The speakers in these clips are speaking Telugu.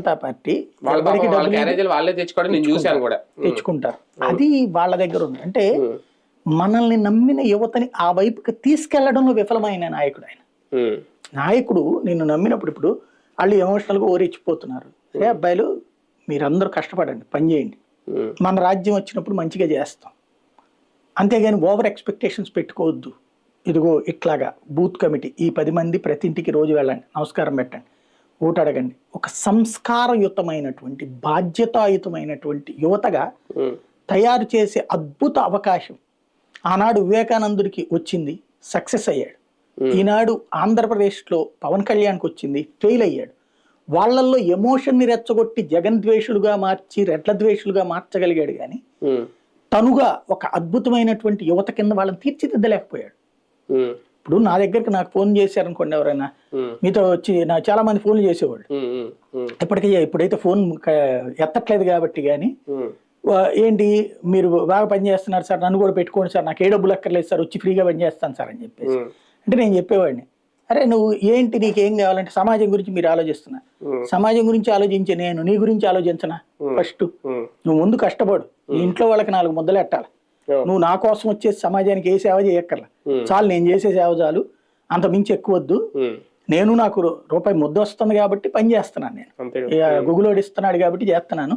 పార్టీ వాళ్ళ ఎవరికి పాపం వాళ్ళ డబ్బులు క్యారేజీలు వాళ్ళే తెచ్చుకోవడం నేను చూశాను కూడా. తెచ్చుకుంటారు. అది వాళ్ళ దగ్గర ఉంది. అంటే మనల్ని నమ్మిన యువతని ఆ వైపుకి తీసుకెళ్లడంలో విఫలమైన నాయకుడు ఆయన. నాయకుడు నిన్ను నమ్మినప్పుడు ఇప్పుడు వాళ్ళు ఎమోషనల్గా ఓరెచ్చిపోతున్నారు. అరే అబ్బాయిలు మీరందరూ కష్టపడండి, పని చేయండి, మన రాజ్యం వచ్చినప్పుడు మంచిగా చేస్తాం, అంతేగాని ఓవర్ ఎక్స్పెక్టేషన్స్ పెట్టుకోవద్దు. ఇదిగో ఇట్లాగా బూత్ కమిటీ ఈ 10 మంది ప్రతి ఇంటికి రోజు వెళ్ళండి, నమస్కారం పెట్టండి, ఓటు అడగండి. ఒక సంస్కారయుతమైనటువంటి బాధ్యతాయుతమైనటువంటి యువతగా తయారు చేసే అద్భుత అవకాశం ఆనాడు వివేకానందుడికి వచ్చింది, సక్సెస్ అయ్యాడు. ఈనాడు ఆంధ్రప్రదేశ్లో పవన్ కళ్యాణ్కి వచ్చింది, ఫెయిల్ అయ్యాడు. వాళ్ళల్లో ఎమోషన్ని రెచ్చగొట్టి జగన్ ద్వేషులుగా మార్చి రెడ్ల ద్వేషులుగా మార్చగలిగాడు కానీ తనుగా ఒక అద్భుతమైనటువంటి యువత కింద వాళ్ళని తీర్చిదిద్దలేకపోయాడు. ఇప్పుడు నా దగ్గరికి నాకు ఫోన్ చేశారనుకోండి, ఎవరైనా మీతో వచ్చి నాకు చాలా మంది ఫోన్లు చేసేవాళ్ళు. ఇప్పుడైతే ఫోన్ ఎత్తట్లేదు కాబట్టి కానీ ఏంటి మీరు బాగా పనిచేస్తున్నారు సార్, నన్ను కూడా పెట్టుకోండి సార్, నాకు ఏ డబ్బులు అక్కర్లేదు సార్, వచ్చి ఫ్రీగా పనిచేస్తాను సార్ అని చెప్పేసి అంటే నేను చెప్పేవాడిని, అరే నువ్వు ఏంటి నీకేం కావాలంటే సమాజం గురించి మీరు ఆలోచిస్తున్నా, సమాజం గురించి ఆలోచించే నేను నీ గురించి ఆలోచించనా? ఫస్ట్ నువ్వు ముందు కష్టపడు, నీ ఇంట్లో వాళ్ళకి 4 ముద్దలు ఎట్టాలి, నువ్వు నా కోసం వచ్చేసి సమాజానికి ఏ సేవ చేయక్కర్లా, చాలు నేను చేసే సేవ చాలు, అంత మించి ఎక్కువ వద్దు, నేను నాకు రూపాయి ముద్ద వస్తుంది కాబట్టి పని చేస్తున్నాను, నేను గుగులోడు ఇస్తున్నాడు కాబట్టి చేస్తున్నాను,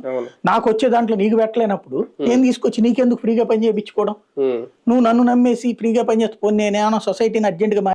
నాకు వచ్చే దాంట్లో నీకు పెట్టలేనప్పుడు నేను తీసుకొచ్చి నీకెందుకు ఫ్రీగా పని చేయించుకోవడం, నువ్వు నన్ను నమ్మేసి ఫ్రీగా పని చేస్తా, నేనేమన్నా సొసైటీని అర్జెంట్గా